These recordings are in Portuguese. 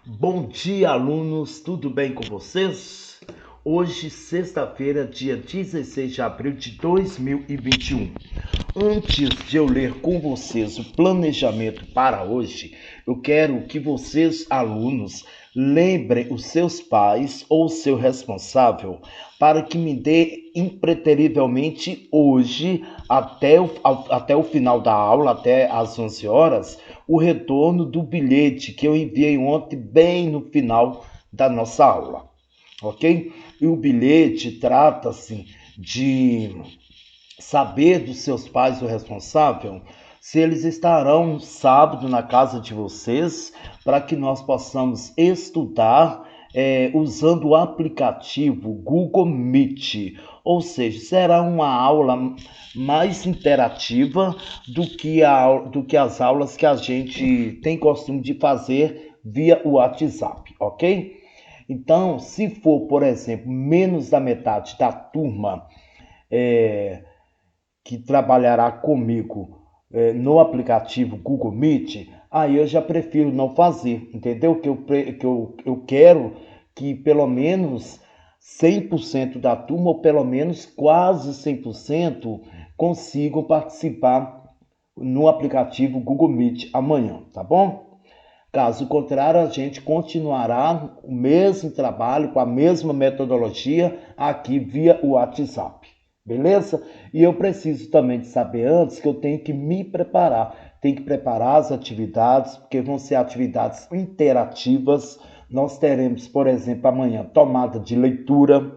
Bom dia, alunos, tudo bem com vocês? Hoje, sexta-feira, dia 16 de abril de 2021. Antes de eu ler com vocês o planejamento para hoje, eu quero que vocês, alunos, lembrem os seus pais ou o seu responsável para que me dê impreterivelmente hoje, até o final da aula, até às 11 horas, o retorno do bilhete que eu enviei ontem, bem no final da nossa aula, ok? E o bilhete trata-se de saber dos seus pais, o responsável, se eles estarão sábado na casa de vocês, para que nós possamos estudar usando o aplicativo Google Meet. Ou seja, será uma aula mais interativa do que as aulas que a gente tem costume de fazer via o WhatsApp, ok? Então, se for, por exemplo, menos da metade da turma que trabalhará comigo no aplicativo Google Meet, aí eu já prefiro não fazer, entendeu? Eu quero que pelo menos 100% da turma, ou pelo menos quase 100%, consigam participar no aplicativo Google Meet amanhã, tá bom? Caso contrário, a gente continuará o mesmo trabalho, com a mesma metodologia, aqui via o WhatsApp. Beleza? E eu preciso também de saber antes que eu tenho que me preparar. Tenho que preparar as atividades, porque vão ser atividades interativas. Nós teremos, por exemplo, amanhã, tomada de leitura,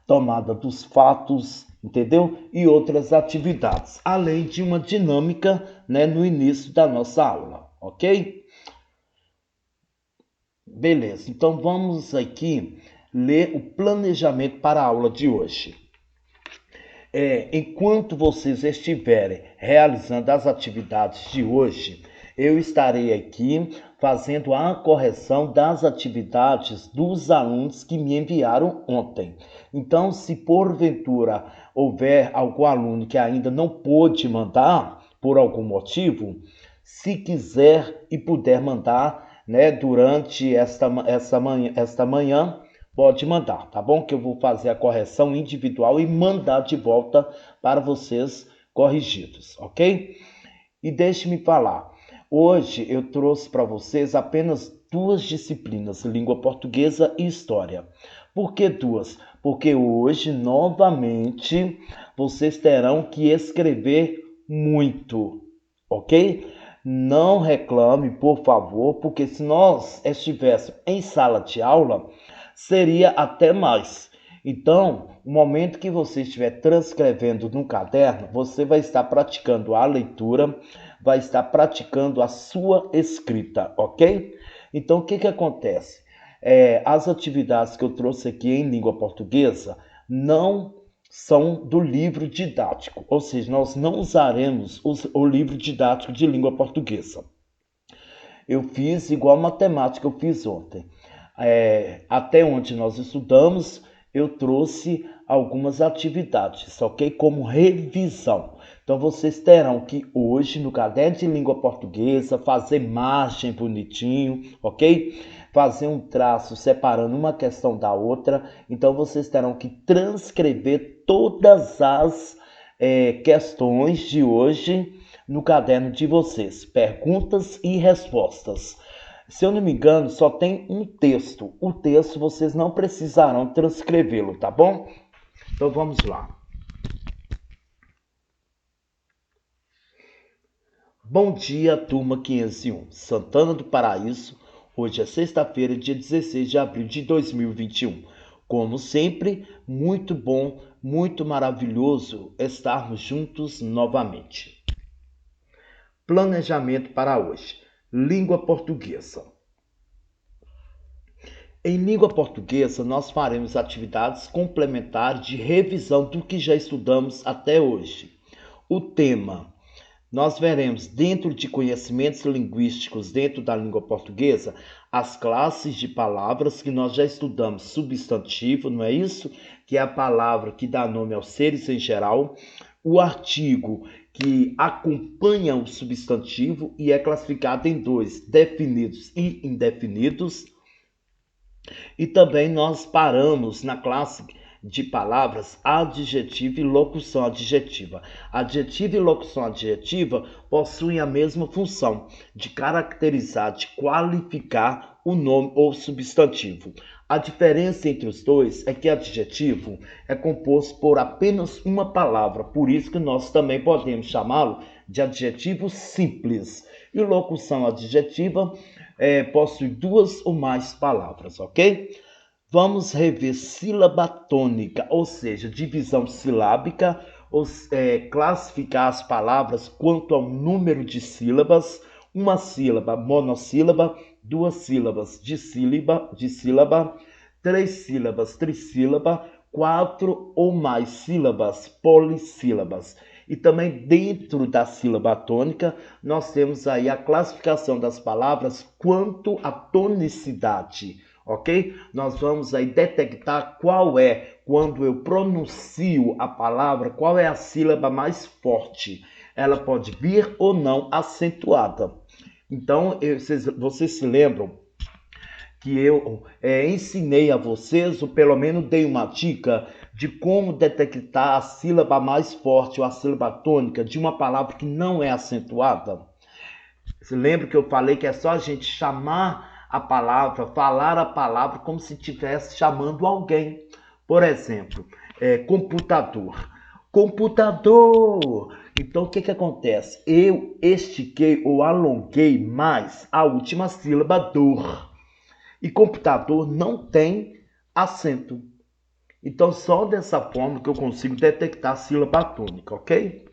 tomada dos fatos, entendeu? E outras atividades, além de uma dinâmica, né, no início da nossa aula, ok? Beleza, então vamos aqui ler o planejamento para a aula de hoje. Enquanto vocês estiverem realizando as atividades de hoje, eu estarei aqui fazendo a correção das atividades dos alunos que me enviaram ontem. Então, se porventura houver algum aluno que ainda não pôde mandar, por algum motivo, se quiser e puder mandar, né, durante esta manhã, pode mandar, tá bom? Que eu vou fazer a correção individual e mandar de volta para vocês corrigidos, ok? E deixe-me falar, hoje eu trouxe para vocês apenas duas disciplinas, língua portuguesa e história. Por que duas? Porque hoje, novamente, vocês terão que escrever muito, ok? Não reclame, por favor, porque se nós estivéssemos em sala de aula, seria até mais. Então, no momento que você estiver transcrevendo no caderno, você vai estar praticando a leitura, vai estar praticando a sua escrita, ok? Então, o que acontece? As atividades que eu trouxe aqui em língua portuguesa não são do livro didático, ou seja, nós não usaremos o livro didático de língua portuguesa. Eu fiz igual matemática eu fiz ontem. Até onde nós estudamos, eu trouxe algumas atividades, ok? Como revisão. Então, vocês terão que hoje, no caderno de língua portuguesa, fazer margem bonitinho, ok? Fazer um traço separando uma questão da outra. Então, vocês terão que transcrever todas as questões de hoje no caderno de vocês. Perguntas e respostas. Se eu não me engano, só tem um texto. O texto vocês não precisarão transcrevê-lo, tá bom? Então vamos lá. Bom dia, turma 501. Santana do Paraíso. Hoje é sexta-feira, dia 16 de abril de 2021. Como sempre, muito bom, muito maravilhoso estarmos juntos novamente. Planejamento para hoje. Língua portuguesa. Em língua portuguesa, nós faremos atividades complementares de revisão do que já estudamos até hoje. O tema: nós veremos, dentro de conhecimentos linguísticos dentro da língua portuguesa, as classes de palavras que nós já estudamos. Substantivo, não é isso? Que é a palavra que dá nome aos seres em geral. O artigo, que acompanha o substantivo e é classificado em dois, definidos e indefinidos. E também nós paramos na classe de palavras adjetiva e locução adjetiva. Adjetiva e locução adjetiva possuem a mesma função de caracterizar, de qualificar o nome ou substantivo. A diferença entre os dois é que adjetivo é composto por apenas uma palavra, por isso que nós também podemos chamá-lo de adjetivo simples. E locução adjetiva possui duas ou mais palavras, ok? Vamos rever sílaba tônica, ou seja, divisão silábica, classificar as palavras quanto ao número de sílabas, uma sílaba monossílaba, duas sílabas dissílaba, três sílabas trissílaba, quatro ou mais sílabas polissílabas. E também dentro da sílaba tônica, nós temos aí a classificação das palavras quanto à tonicidade, ok? Nós vamos aí detectar qual é, quando eu pronuncio a palavra, qual é a sílaba mais forte. Ela pode vir ou não acentuada. Então, vocês se lembram que eu ensinei a vocês, ou pelo menos dei uma dica de como detectar a sílaba mais forte ou a sílaba tônica de uma palavra que não é acentuada? Você lembra que eu falei que é só a gente chamar a palavra, falar a palavra como se estivesse chamando alguém. Por exemplo, computador. Computador! Então, o que acontece? Eu estiquei ou alonguei mais a última sílaba dor. E computador não tem acento. Então, só dessa forma que eu consigo detectar a sílaba tônica, ok?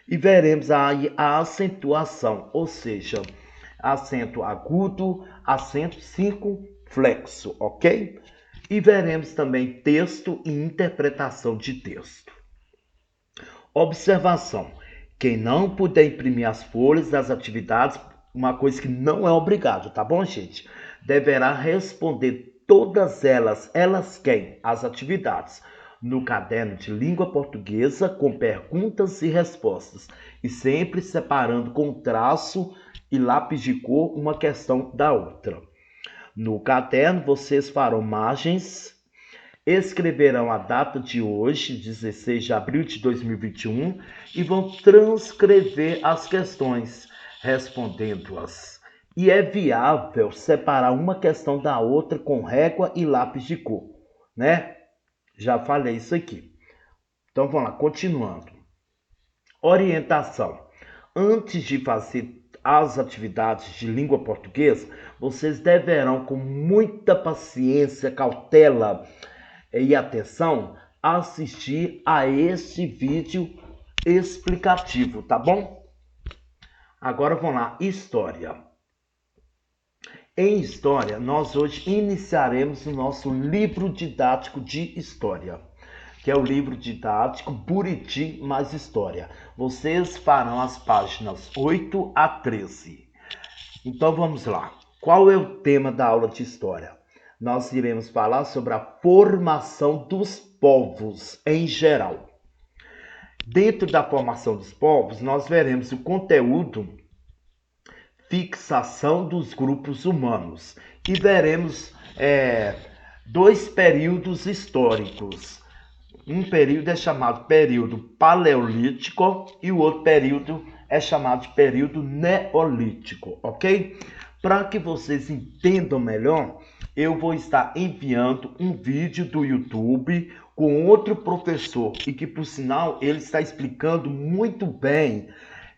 E veremos aí a acentuação, ou seja, acento agudo, acento circunflexo, ok? E veremos também texto e interpretação de texto. Observação: quem não puder imprimir as folhas das atividades, uma coisa que não é obrigado, tá bom, gente? Deverá responder todas elas quem? As atividades, no caderno de língua portuguesa, com perguntas e respostas, e sempre separando com traço e lápis de cor uma questão da outra. No caderno, vocês farão margens, escreverão a data de hoje, 16 de abril de 2021, e vão transcrever as questões, respondendo-as. E é viável separar uma questão da outra com régua e lápis de cor, né? Já falei isso aqui. Então vamos lá, continuando. Orientação. Antes de fazer as atividades de língua portuguesa, vocês deverão, com muita paciência, cautela e atenção, assistir a este vídeo explicativo, tá bom? Agora vamos lá, história. Em história, nós hoje iniciaremos o nosso livro didático de história, que é o livro didático Buriti mais História. Vocês farão as páginas 8 a 13. Então vamos lá. Qual é o tema da aula de história? Nós iremos falar sobre a formação dos povos em geral. Dentro da formação dos povos, nós veremos o conteúdo, fixação dos grupos humanos, e veremos dois períodos históricos. Um período é chamado período paleolítico e o outro período é chamado de período neolítico, ok? Para que vocês entendam melhor, eu vou estar enviando um vídeo do YouTube com outro professor e que, por sinal, ele está explicando muito bem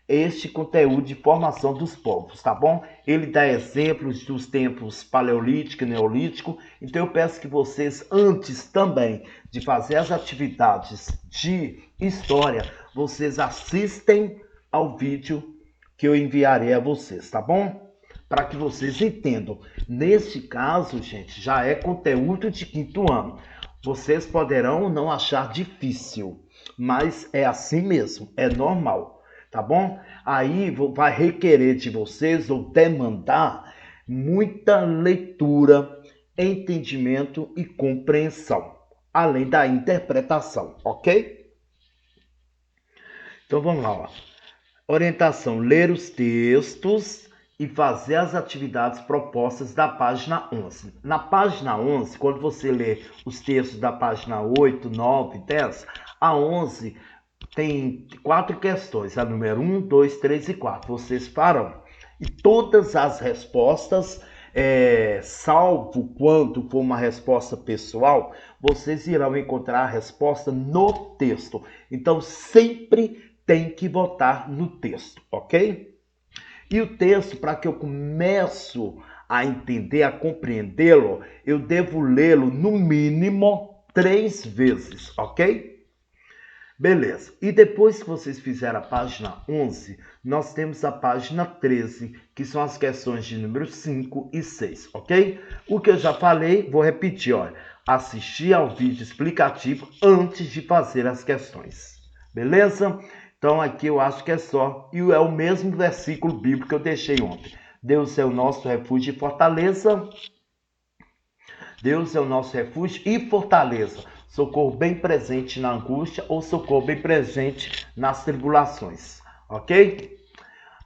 este conteúdo de formação dos povos, tá bom? Ele dá exemplos dos tempos paleolítico e neolítico, então eu peço que vocês, antes também de fazer as atividades de história, vocês assistem ao vídeo que eu enviarei a vocês, tá bom? Para que vocês entendam. Neste caso, gente, já é conteúdo de quinto ano. Vocês poderão não achar difícil, mas é assim mesmo, é normal. Tá bom? Aí vai requerer de vocês ou demandar muita leitura, entendimento e compreensão, além da interpretação, ok? Então vamos lá, ó. Orientação: ler os textos e fazer as atividades propostas da página 11. Na página 11, quando você lê os textos da página 8, 9, 10, a 11 tem 4 questões, a número 1, 2, 3 e 4. Vocês farão. E todas as respostas, salvo quando for uma resposta pessoal, vocês irão encontrar a resposta no texto. Então, sempre tem que botar no texto, ok? E o texto, para que eu comece a entender, a compreendê-lo, eu devo lê-lo no mínimo 3 vezes, ok? Beleza. E depois que vocês fizeram a página 11, nós temos a página 13, que são as questões de número 5 e 6, ok? O que eu já falei, vou repetir, olha. Assistir ao vídeo explicativo antes de fazer as questões. Beleza? Então aqui eu acho que é só. E é o mesmo versículo bíblico que eu deixei ontem. Deus é o nosso refúgio e fortaleza. Deus é o nosso refúgio e fortaleza. Socorro bem presente na angústia ou socorro bem presente nas tribulações. Ok?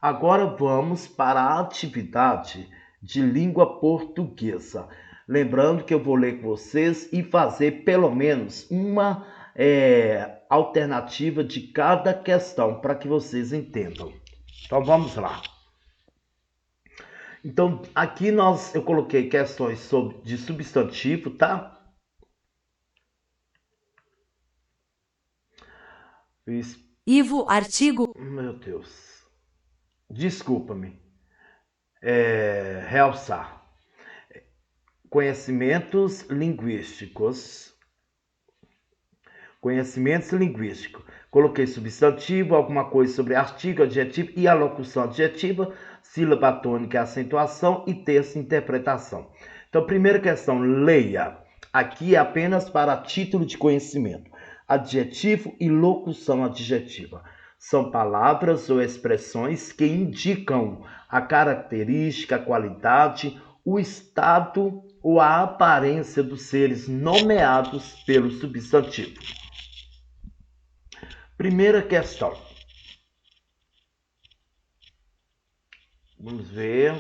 Agora vamos para a atividade de língua portuguesa. Lembrando que eu vou ler com vocês e fazer pelo menos uma alternativa de cada questão para que vocês entendam. Então vamos lá. Então aqui eu coloquei questões de substantivo, tá? Ivo, artigo. Meu Deus. Desculpa-me. Realçar. Conhecimentos linguísticos. Conhecimentos linguísticos. Coloquei substantivo, alguma coisa sobre artigo, adjetivo e alocução adjetiva, sílaba tônica, acentuação e texto interpretação. Então, primeira questão, leia. Aqui é apenas para título de conhecimento. Adjetivo e locução adjetiva. São palavras ou expressões que indicam a característica, a qualidade, o estado ou a aparência dos seres nomeados pelo substantivo. Primeira questão. Vamos ver.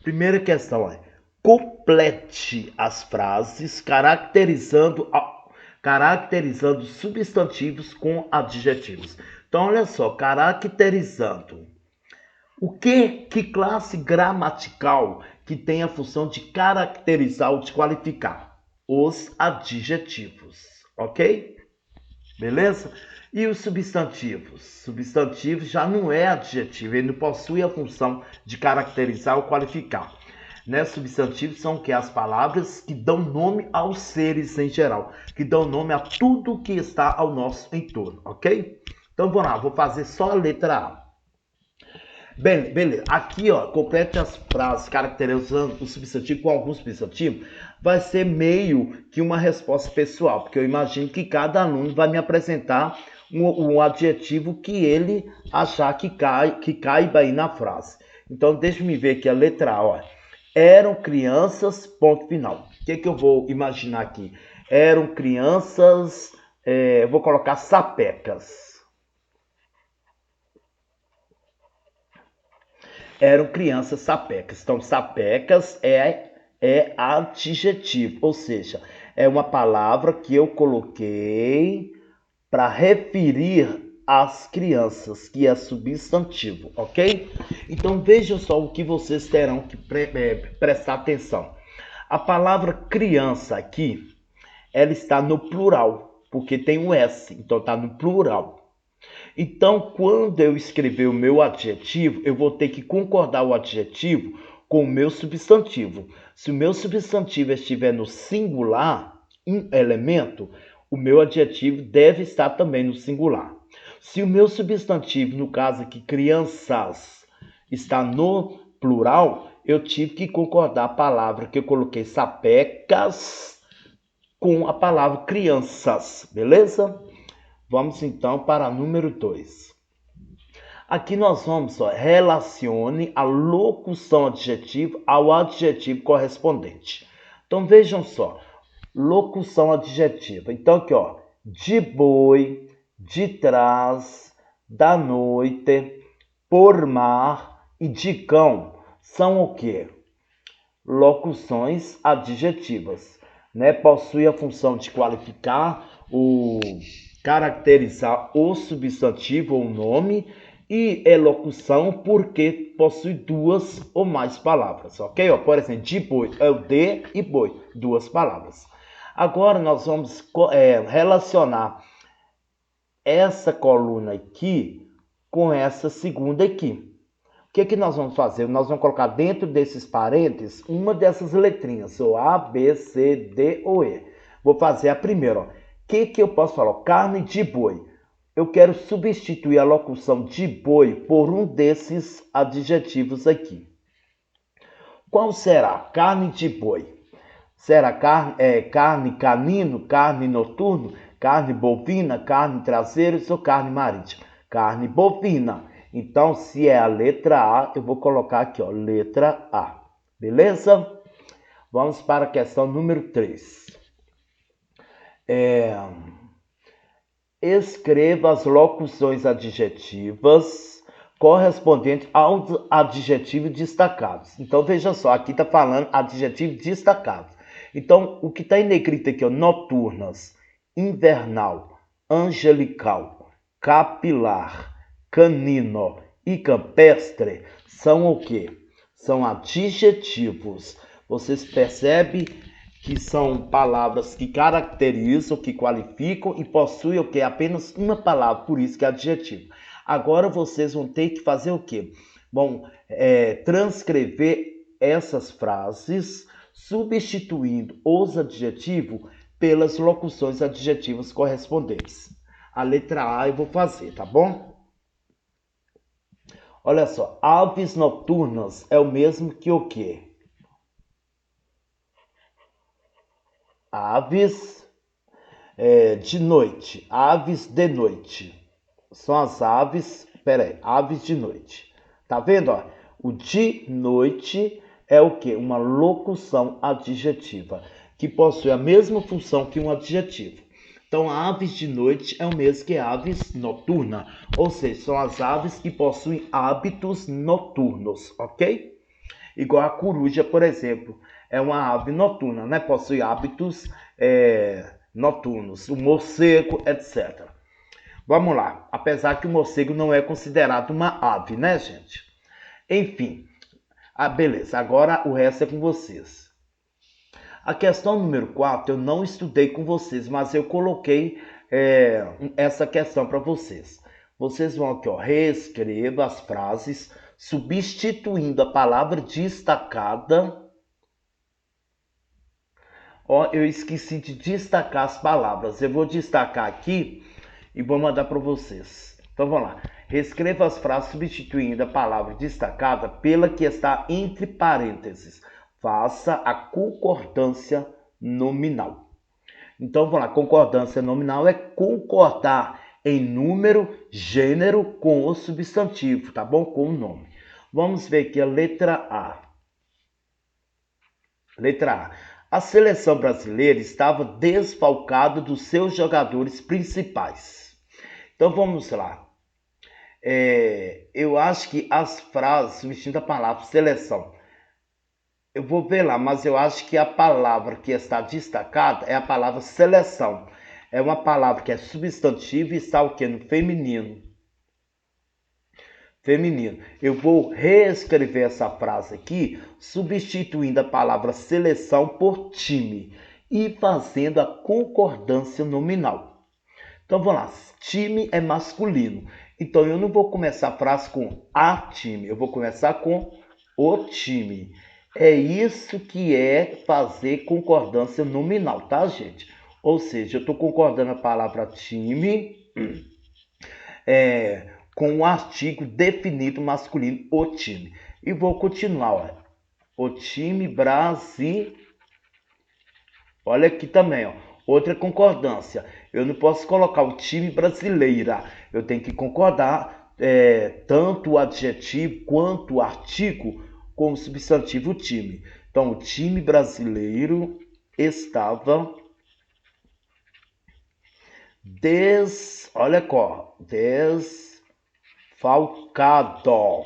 Primeira questão é: complete as frases caracterizando substantivos com adjetivos. Então, olha só, caracterizando. Que classe gramatical que tem a função de caracterizar ou de qualificar? Os adjetivos, ok? Beleza? E os substantivos? Substantivos já não é adjetivo, ele não possui a função de caracterizar ou qualificar. Né? Substantivos são que as palavras que dão nome aos seres em geral, que dão nome a tudo que está ao nosso entorno, ok? Então vamos lá, vou fazer só a letra A. Bem, beleza. Aqui, ó, complete as frases caracterizando o substantivo com algum substantivo. Vai ser meio que uma resposta pessoal, porque eu imagino que cada aluno vai me apresentar um adjetivo que ele achar que caiba aí na frase. Então, deixa-me ver aqui a letra A, ó. Eram crianças, ponto final. O que eu vou imaginar aqui? Eram crianças, vou colocar sapecas. Eram crianças sapecas. Então, sapecas é adjetivo, ou seja, é uma palavra que eu coloquei para referir às crianças, que é substantivo, ok? Então, vejam só o que vocês terão que prestar atenção. A palavra criança aqui, ela está no plural, porque tem um S, então está no plural. Então, quando eu escrever o meu adjetivo, eu vou ter que concordar o adjetivo com o meu substantivo. Se o meu substantivo estiver no singular, um elemento, o meu adjetivo deve estar também no singular. Se o meu substantivo, no caso aqui, crianças, está no plural, eu tive que concordar a palavra que eu coloquei sapecas com a palavra crianças, beleza? Vamos então para número 2. Aqui nós vamos, relacione a locução adjetiva ao adjetivo correspondente. Então vejam só, locução adjetiva. Então aqui, ó, de boi, de trás, da noite, por mar e de cão são o quê? Locuções adjetivas, né? Possui a função de qualificar, caracterizar o substantivo ou nome, e é locução porque possui duas ou mais palavras, ok? Por exemplo, de boi é o de e boi, duas palavras. Agora nós vamos relacionar essa coluna aqui com essa segunda aqui. O que nós vamos fazer? Nós vamos colocar dentro desses parênteses uma dessas letrinhas, ou A, B, C, D ou E. Vou fazer a primeira. O que eu posso falar? Carne de boi. Eu quero substituir a locução de boi por um desses adjetivos aqui. Qual será? Carne de boi. Será carne canino, carne noturno, carne bovina, carne traseira ou carne marítima? Carne bovina. Então, se é a letra A, eu vou colocar aqui, ó, letra A. Beleza? Vamos para a questão número 3. Escreva as locuções adjetivas correspondentes aos adjetivos destacados. Então, veja só, aqui está falando adjetivos destacados. Então, o que está em negrito aqui, ó, noturnas, invernal, angelical, capilar, canino e campestre são o quê? São adjetivos. Vocês percebem que são palavras que caracterizam, que qualificam e possuem o quê? Apenas uma palavra, por isso que é adjetivo. Agora vocês vão ter que fazer o quê? Vão transcrever essas frases, substituindo os adjetivos pelas locuções adjetivas correspondentes. A letra A eu vou fazer, tá bom? Olha só, aves noturnas é o mesmo que o quê? Aves de noite, aves de noite. São as aves, aves de noite. Tá vendo, ó? O de noite é o quê? Uma locução adjetiva, que possui a mesma função que um adjetivo. Então, aves de noite é o mesmo que aves noturna, ou seja, são as aves que possuem hábitos noturnos, ok? Igual a coruja, por exemplo, é uma ave noturna, né? Possui hábitos noturnos, o morcego, etc. Vamos lá, apesar que o morcego não é considerado uma ave, né, gente? Enfim, beleza, agora o resto é com vocês. A questão número 4 eu não estudei com vocês, mas eu coloquei essa questão para vocês. Vocês vão aqui, ó, reescreva as frases substituindo a palavra destacada. Ó, eu esqueci de destacar as palavras. Eu vou destacar aqui e vou mandar para vocês. Então vamos lá. Reescreva as frases substituindo a palavra destacada pela que está entre parênteses. Faça a concordância nominal. Então vamos lá. Concordância nominal é concordar em número, gênero com o substantivo, tá bom? Com o nome. Vamos ver aqui a letra A. Letra A. A seleção brasileira estava desfalcada dos seus jogadores principais. Então vamos lá. Eu acho que as frases substituindo a palavra seleção. Eu vou ver lá, mas eu acho que a palavra que está destacada é a palavra seleção. É uma palavra que é substantivo e está o quê? No feminino. Feminino. Eu vou reescrever essa frase aqui, substituindo a palavra seleção por time e fazendo a concordância nominal. Então vamos lá, time é masculino. Então eu não vou começar a frase com a time, eu vou começar com o time. É isso que é fazer concordância nominal, tá, gente? Ou seja, eu estou concordando a palavra time com o artigo definido masculino, o time. E vou continuar, ó. O time Brasil. Olha aqui também, ó. Outra concordância. Eu não posso colocar o time brasileira. Eu tenho que concordar tanto o adjetivo quanto o artigo com o substantivo time. Então, o time brasileiro estava Olha só, desfalcado.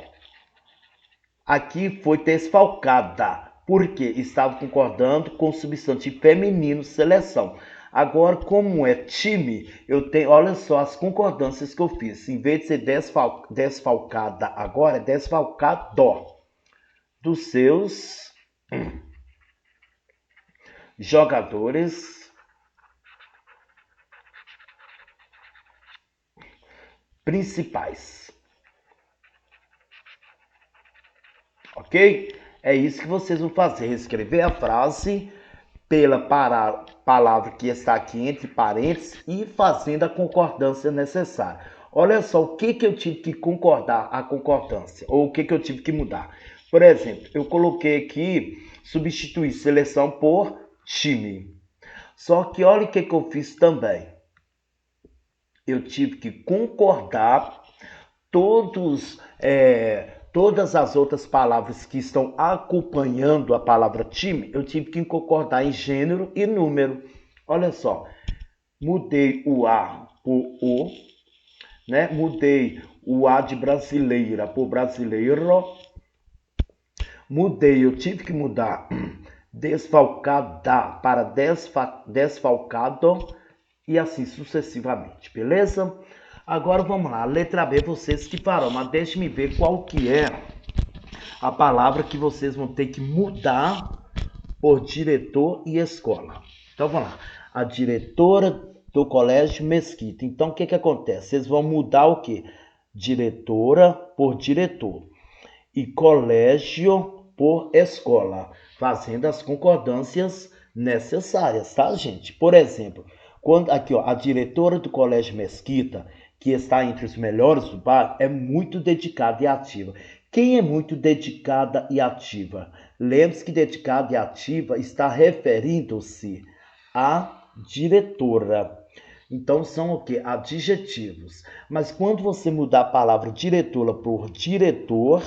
Aqui foi desfalcada, porque estava concordando com o substantivo feminino seleção. Agora, como é time, eu tenho, olha só as concordâncias que eu fiz. Em vez de ser desfalcada, agora é desfalcado dos seus jogadores principais. Ok? É isso que vocês vão fazer. Escrever a frase pela palavra que está aqui entre parênteses e fazendo a concordância necessária. Olha só o que eu tive que concordar a concordância, ou o que eu tive que mudar. Por exemplo, eu coloquei aqui substituir seleção por time. Só que olha o que eu fiz também. Eu tive que concordar todas as outras palavras que estão acompanhando a palavra time, eu tive que concordar em gênero e número. Olha só, mudei o A por O, né? Mudei o A de brasileira por brasileiro. Eu tive que mudar desfalcada para desfalcado e assim sucessivamente, beleza? Agora vamos lá, letra B, vocês que farão, mas deixe-me ver qual que é a palavra que vocês vão ter que mudar por diretor e escola. Então vamos lá, a diretora do colégio Mesquita. Então o que acontece? Vocês vão mudar o quê? Diretora por diretor e colégio por escola, fazendo as concordâncias necessárias, tá, gente? Por exemplo, quando aqui, ó, a diretora do colégio Mesquita, que está entre os melhores do bairro, é muito dedicada e ativa. Quem é muito dedicada e ativa? Lembre-se que dedicada e ativa está referindo-se à diretora. Então são o quê? Adjetivos. Mas quando você mudar a palavra diretora por diretor,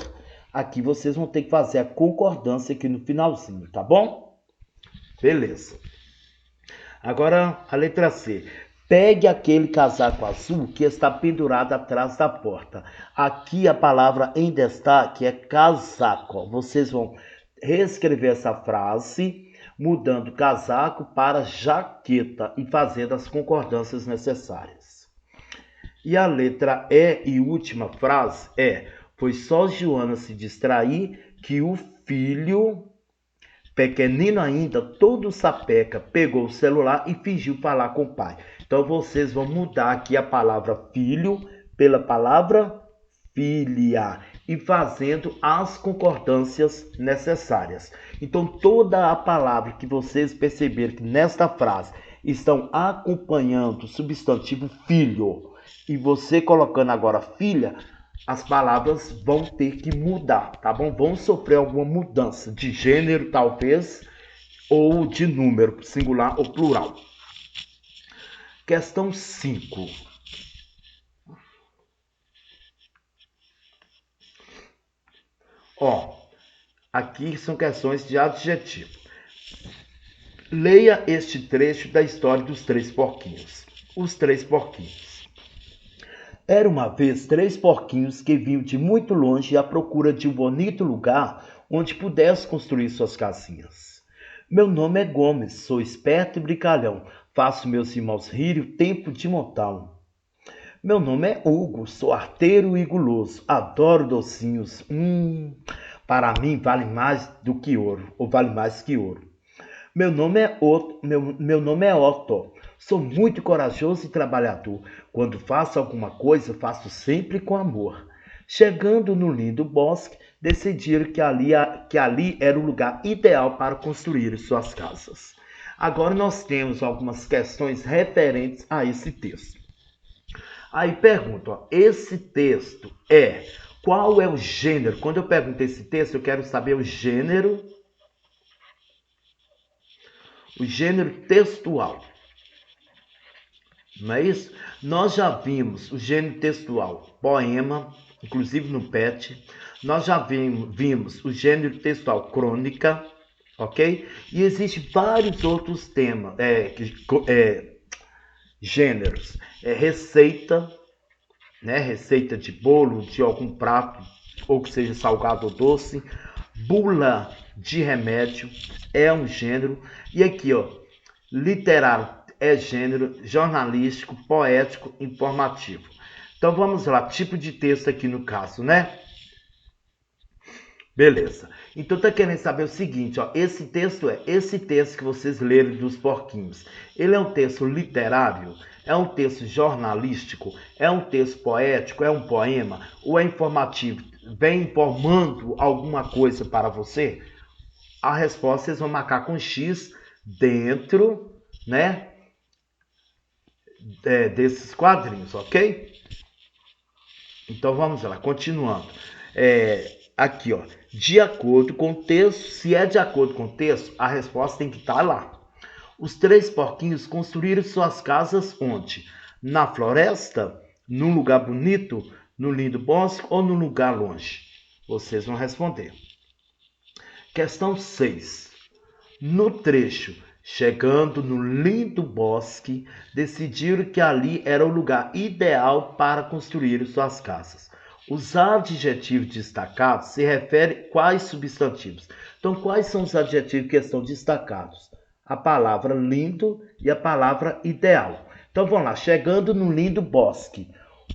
aqui vocês vão ter que fazer a concordância aqui no finalzinho, tá bom? Beleza. Agora a letra C. Pegue aquele casaco azul que está pendurado atrás da porta. Aqui a palavra em destaque é casaco. Vocês vão reescrever essa frase, mudando casaco para jaqueta e fazendo as concordâncias necessárias. E a letra E e última frase é: foi só Joana se distrair que o filho, pequenino ainda, todo sapeca, pegou o celular e fingiu falar com o pai. Então vocês vão mudar aqui a palavra filho pela palavra filha e fazendo as concordâncias necessárias. Então toda a palavra que vocês perceberem que nesta frase estão acompanhando o substantivo filho e você colocando agora filha, as palavras vão ter que mudar, tá bom? Vão sofrer alguma mudança de gênero, talvez, ou de número, singular ou plural. Questão 5. Ó, aqui são questões de adjetivo. Leia este trecho da história dos três porquinhos. Os três porquinhos. Era uma vez 3 porquinhos que vinham de muito longe à procura de um bonito lugar onde pudessem construir suas casinhas. Meu nome é Gomes, sou esperto e brincalhão, faço meus irmãos rirem o tempo de montão. Meu nome é Hugo, sou arteiro e guloso, adoro docinhos. Para mim vale mais do que ouro, ou vale mais que ouro. Meu nome é Otto. Sou muito corajoso e trabalhador. Quando faço alguma coisa, faço sempre com amor. Chegando no lindo bosque, decidiram que ali era o lugar ideal para construir suas casas. Agora nós temos algumas questões referentes a esse texto. Aí pergunto, ó, esse texto qual é o gênero? Quando eu pergunto esse texto, eu quero saber o gênero textual. Não é isso? Nós já vimos o gênero textual poema, inclusive no PET. Nós já vimos o gênero textual crônica, ok? E existem vários outros temas, Gêneros. Receita, né? Receita de bolo, de algum prato, ou que seja salgado ou doce. Bula de remédio é um gênero. E aqui, ó, literário é gênero, jornalístico, poético, informativo. Então vamos lá, tipo de texto aqui no caso, né? Beleza. Então tá querendo saber o seguinte, ó, esse texto que vocês leram dos porquinhos. Ele é um texto literário? É um texto jornalístico? É um texto poético? É um poema? Ou é informativo? Vem informando alguma coisa para você? A resposta vocês vão marcar com X dentro, né, desses quadrinhos, ok? Então vamos lá, continuando. Aqui, ó, de acordo com o texto, se é de acordo com o texto, a resposta tem que estar lá. Os 3 porquinhos construíram suas casas onde? Na floresta, num lugar bonito, no lindo bosque ou num lugar longe? Vocês vão responder. Questão 6. No trecho, chegando no lindo bosque, decidiram que ali era o lugar ideal para construir suas casas. Os adjetivos destacados se referem a quais substantivos? Então, quais são os adjetivos que estão destacados? A palavra lindo e a palavra ideal. Então, vamos lá. Chegando no lindo bosque.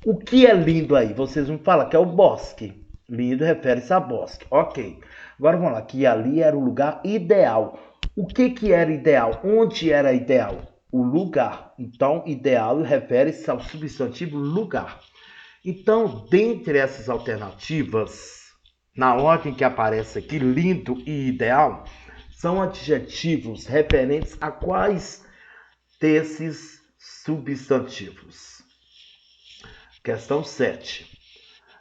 O que é lindo aí? Vocês vão falar que é o bosque. Lindo refere-se a bosque. Ok. Agora, vamos lá. Que ali era o lugar ideal. O que era ideal? Onde era ideal? O lugar. Então, ideal refere-se ao substantivo lugar. Então, dentre essas alternativas, na ordem que aparece aqui, lindo e ideal, são adjetivos referentes a quais desses substantivos? Questão 7.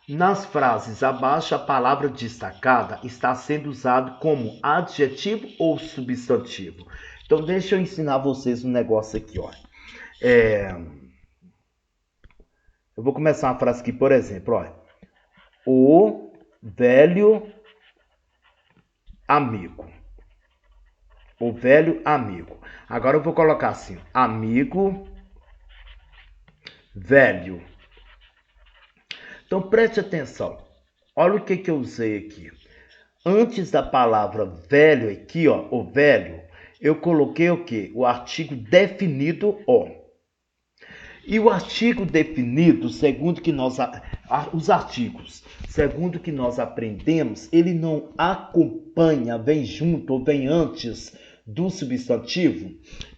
Nas frases abaixo, a palavra destacada está sendo usada como adjetivo ou substantivo? Então, deixa eu ensinar vocês um negócio aqui, ó. Eu vou começar uma frase aqui, por exemplo, ó. O velho amigo. O velho amigo. Agora eu vou colocar assim, amigo velho. Então preste atenção. Olha o que eu usei aqui. Antes da palavra velho aqui, ó, o velho, eu coloquei o quê? O artigo definido o. E o artigo definido, segundo que os artigos, segundo que nós aprendemos, ele não acompanha, vem junto ou vem antes do substantivo.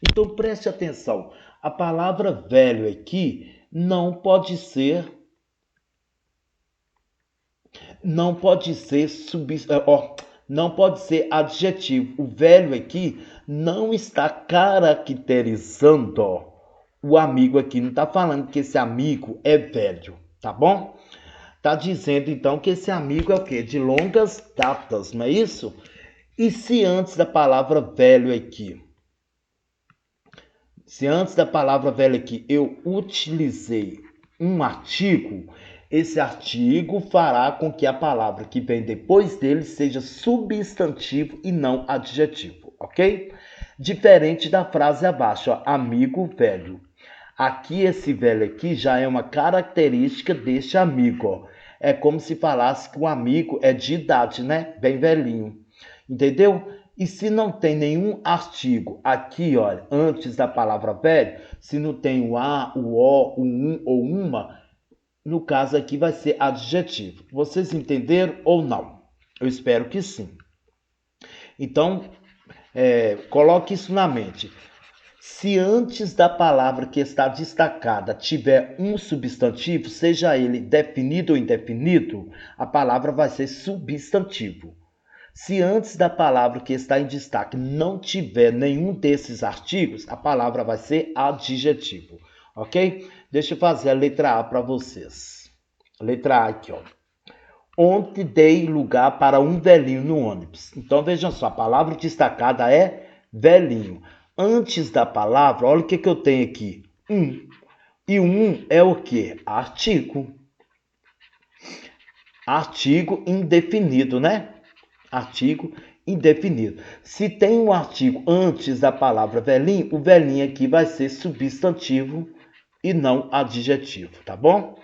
Então preste atenção. A palavra velho aqui não pode ser não pode ser adjetivo. O velho aqui não está caracterizando o amigo aqui. Não está falando que esse amigo é velho, tá bom? Tá dizendo então que esse amigo é o quê? De longas datas, não é isso? E se antes da palavra velho aqui, eu utilizei um artigo, esse artigo fará com que a palavra que vem depois dele seja substantivo e não adjetivo, ok? Diferente da frase abaixo, ó, amigo velho. Aqui, esse velho aqui já é uma característica deste amigo, ó. É como se falasse que o amigo é de idade, né? Bem velhinho. Entendeu? E se não tem nenhum artigo aqui, olha, antes da palavra velho, se não tem o a, o o, o um ou uma, no caso aqui vai ser adjetivo. Vocês entenderam ou não? Eu espero que sim. Então, coloque isso na mente. Se antes da palavra que está destacada tiver um substantivo, seja ele definido ou indefinido, a palavra vai ser substantivo. Se antes da palavra que está em destaque não tiver nenhum desses artigos, a palavra vai ser adjetivo, ok? Deixa eu fazer a letra A para vocês. Letra A aqui, ó. Onde dei lugar para um velhinho no ônibus. Então, vejam só, a palavra destacada é velhinho. Antes da palavra, olha o que eu tenho aqui. Um. E um é o quê? Artigo. Artigo indefinido, né? Artigo indefinido. Se tem um artigo antes da palavra velhinho, o velhinho aqui vai ser substantivo e não adjetivo, tá bom?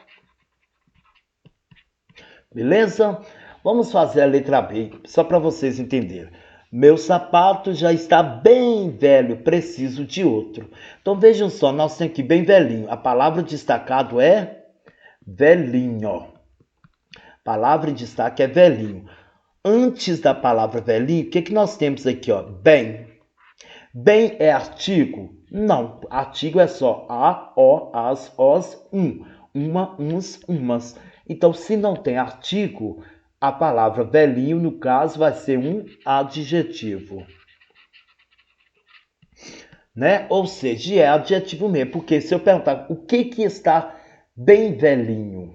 Beleza? Vamos fazer a letra B, só para vocês entenderem. Meu sapato já está bem velho, preciso de outro. Então vejam só, nós temos aqui bem velhinho. A palavra destacado é velhinho. Palavra em destaque é velhinho. Antes da palavra velhinho, o que nós temos aqui? Ó? Bem. Bem é artigo? Não. Artigo é só a, o, as, os, um. Uma, uns, umas. Então, se não tem artigo, a palavra velhinho, no caso, vai ser um adjetivo. Né? Ou seja, é adjetivo mesmo. Porque se eu perguntar o que está bem velhinho,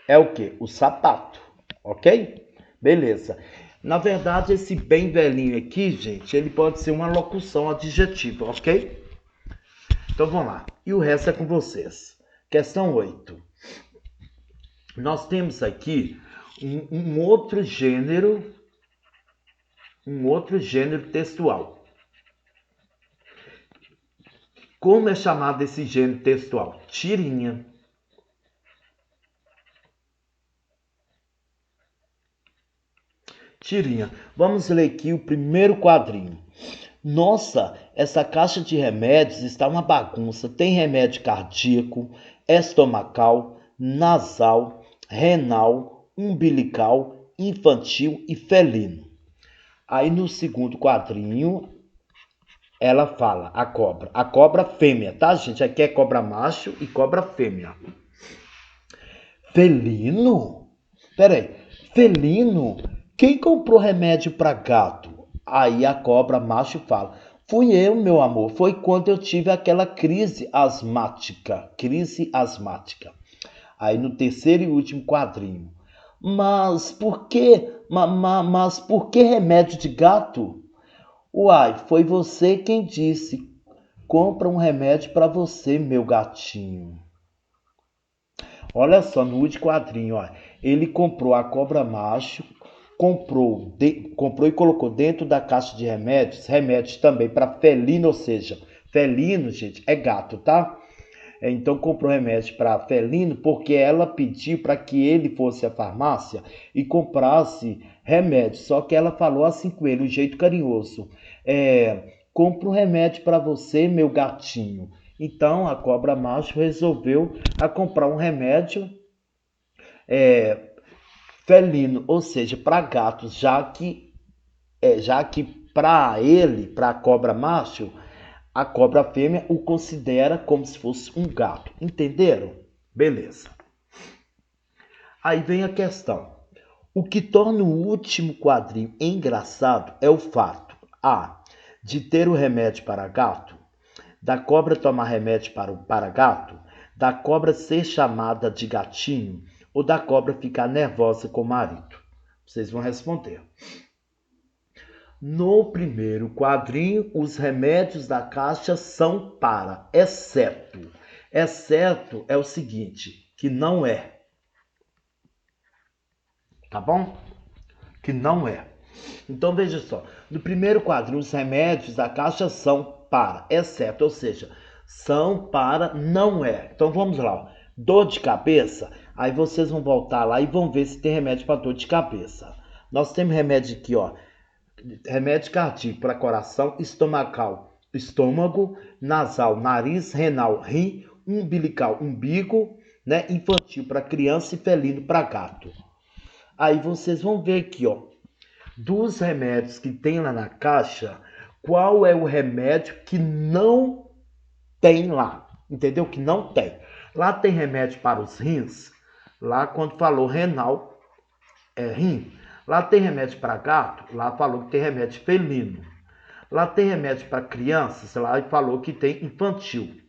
é o quê? O sapato. Ok? Beleza. Na verdade, esse bem velhinho aqui, gente, ele pode ser uma locução adjetiva, ok? Então, vamos lá. E o resto é com vocês. Questão 8. Nós temos aqui um outro gênero textual. Como é chamado esse gênero textual? Tirinha. Tirinha. Vamos ler aqui o primeiro quadrinho. Nossa, essa caixa de remédios está uma bagunça. Tem remédio cardíaco, estomacal, nasal, renal, umbilical, infantil e felino. Aí no segundo quadrinho, ela fala, a cobra fêmea, tá, gente? Aqui é cobra macho e cobra fêmea. Felino? Peraí, felino? Quem comprou remédio para gato? Aí a cobra macho fala, fui eu, meu amor, foi quando eu tive aquela crise asmática. Aí no terceiro e último quadrinho, mas por que remédio de gato? Uai, foi você quem disse, compra um remédio para você, meu gatinho. Olha só, no último quadrinho, ó, ele comprou a cobra macho, comprou e colocou dentro da caixa de remédios também para felino, ou seja, felino, gente, é gato, tá? Então comprou remédio para felino porque ela pediu para que ele fosse à farmácia e comprasse remédio. Só que ela falou assim com ele, um jeito carinhoso. Compra um remédio para você, meu gatinho. Então a cobra macho resolveu comprar um remédio felino, ou seja, para gatos, já que para ele, para a cobra macho, a cobra fêmea o considera como se fosse um gato. Entenderam? Beleza. Aí vem a questão. O que torna o último quadrinho engraçado é o fato A. De ter o remédio para gato, da cobra tomar remédio para gato, da cobra ser chamada de gatinho ou da cobra ficar nervosa com o marido. Vocês vão responder. No primeiro quadrinho, os remédios da caixa são para, exceto. Exceto é o seguinte, que não é. Tá bom? Que não é. Então veja só, no primeiro quadrinho, os remédios da caixa são para, exceto, ou seja, são para, não é. Então vamos lá, ó. Dor de cabeça, aí vocês vão voltar lá e vão ver se tem remédio para dor de cabeça. Nós temos remédio aqui, ó. Remédio cardíaco para coração, estomacal, estômago, nasal, nariz, renal, rim, umbilical, umbigo, né? Infantil para criança e felino para gato. Aí vocês vão ver aqui, ó, dos remédios que tem lá na caixa, qual é o remédio que não tem lá, entendeu? Que não tem. Lá tem remédio para os rins, lá quando falou renal, é rim. Lá tem remédio para gato, lá falou que tem remédio felino. Lá tem remédio para crianças, lá falou que tem infantil.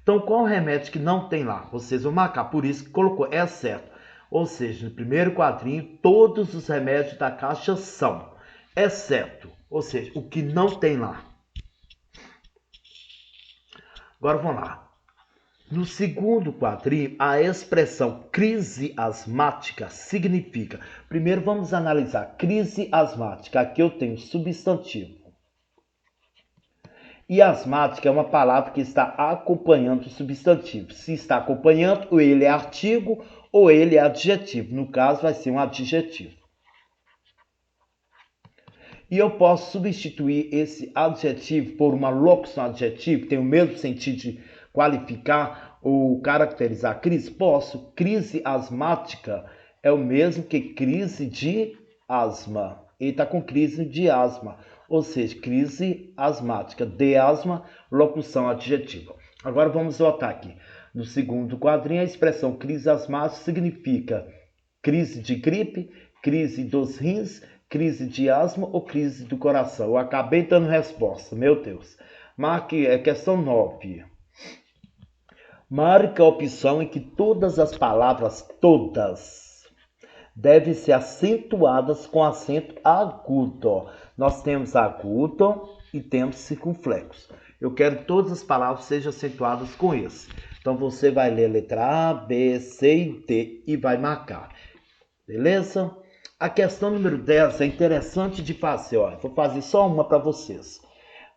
Então, qual o remédio que não tem lá? Vocês vão marcar, por isso que colocou, é certo. Ou seja, no primeiro quadrinho, todos os remédios da caixa são, exceto, ou seja, o que não tem lá. Agora vamos lá. No segundo quadrinho, a expressão crise asmática significa... Primeiro vamos analisar crise asmática. Aqui eu tenho substantivo. E asmática é uma palavra que está acompanhando o substantivo. Se está acompanhando, ou ele é artigo ou ele é adjetivo. No caso, vai ser um adjetivo. E eu posso substituir esse adjetivo por uma locução adjetiva, que tem o mesmo sentido de qualificar ou caracterizar a crise? Posso. Crise asmática é o mesmo que crise de asma. Ele está com crise de asma, ou seja, crise asmática. De asma, locução adjetiva. Agora vamos voltar aqui. No segundo quadrinho, a expressão crise asmática significa crise de gripe, crise dos rins, crise de asma ou crise do coração. Eu acabei dando resposta, meu Deus. Marque, questão 9. Marque a opção em que todas as palavras, todas, devem ser acentuadas com acento agudo. Nós temos agudo e temos circunflexo. Eu quero que todas as palavras sejam acentuadas com esse. Então você vai ler a letra A, B, C e D e vai marcar. Beleza? A questão número 10 é interessante de fazer. Olha, vou fazer só uma para vocês.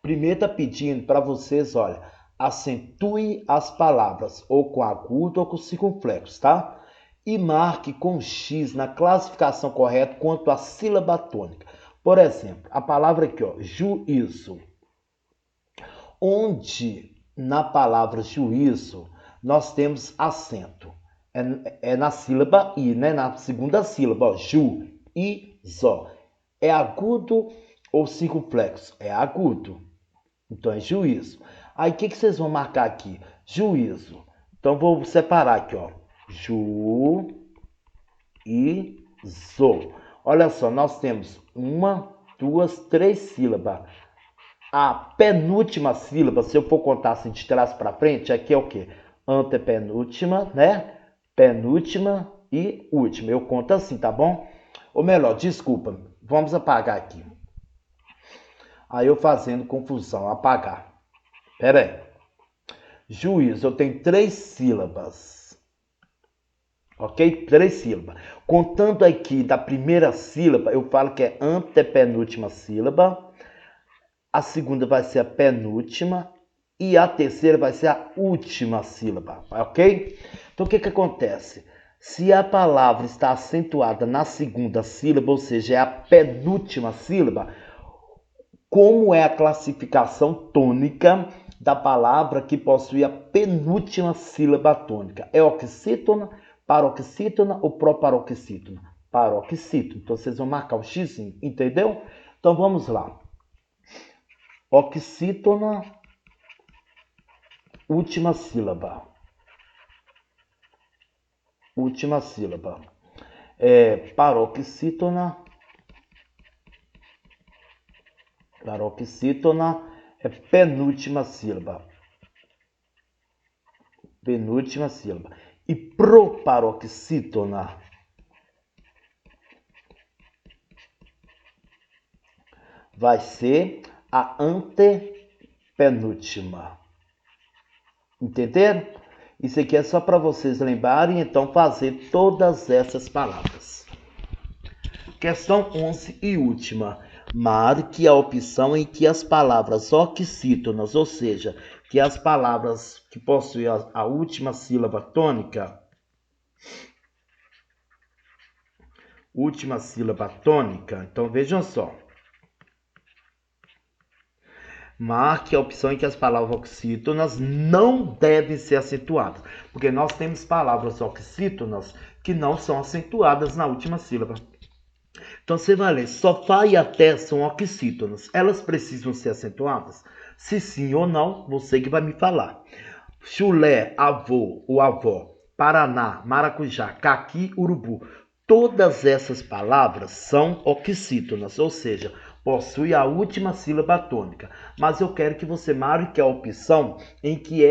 Primeiro está pedindo para vocês, olha, acentue as palavras ou com agudo ou com circunflexo, tá? E marque com X na classificação correta quanto à sílaba tônica. Por exemplo, a palavra aqui, ó, juízo. Onde na palavra juízo nós temos acento. É na sílaba I, né? Na segunda sílaba, ó, ju, I, zó. É agudo ou circunflexo? É agudo. Então é juízo. Aí o que vocês vão marcar aqui? Juízo. Então vou separar aqui, ó. Ju, I, zo. Olha só, nós temos 1, 2, 3 sílabas. A penúltima sílaba, se eu for contar assim de trás para frente, aqui é o quê? Antepenúltima, né? Penúltima e última. Eu conto assim, tá bom? Ou melhor, desculpa, vamos apagar aqui. Aí eu fazendo confusão, apagar. Pera aí. Juízo, eu tenho 3 sílabas. Ok? 3 sílabas. Contando aqui da primeira sílaba, eu falo que é antepenúltima sílaba. A segunda vai ser a penúltima. E a terceira vai ser a última sílaba, ok? Então, o que acontece? Se a palavra está acentuada na segunda sílaba, ou seja, é a penúltima sílaba, como é a classificação tônica da palavra que possui a penúltima sílaba tônica? É oxítona, paroxítona ou proparoxítona? Paroxítona. Então, vocês vão marcar o X, entendeu? Então, vamos lá. Oxítona, última sílaba. Última sílaba. Paroxítona. Paroxítona é penúltima sílaba. Penúltima sílaba. E proparoxítona vai ser a antepenúltima. Entenderam? Isso aqui é só para vocês lembrarem, então fazer todas essas palavras. Questão 11 e última. Marque a opção em que as palavras oxítonas, ou seja, que as palavras que possuem a última sílaba tônica, então vejam só. Marque a opção em que as palavras oxítonas não devem ser acentuadas, porque nós temos palavras oxítonas que não são acentuadas na última sílaba. Então você vai ler, sofá e até são oxítonas. Elas precisam ser acentuadas? Se sim ou não, você que vai me falar. Chulé, avô ou avó, paraná, maracujá, caqui, urubu. Todas essas palavras são oxítonas, ou seja, possui a última sílaba tônica. Mas eu quero que você marque a opção em que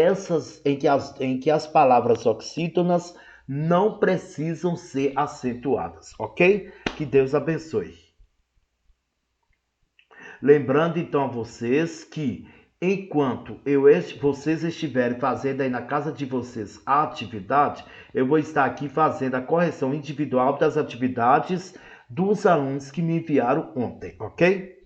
as palavras oxítonas não precisam ser acentuadas, ok? Que Deus abençoe. Lembrando então a vocês que Enquanto vocês estiverem fazendo aí na casa de vocês a atividade, eu vou estar aqui fazendo a correção individual das atividades dos alunos que me enviaram ontem, ok?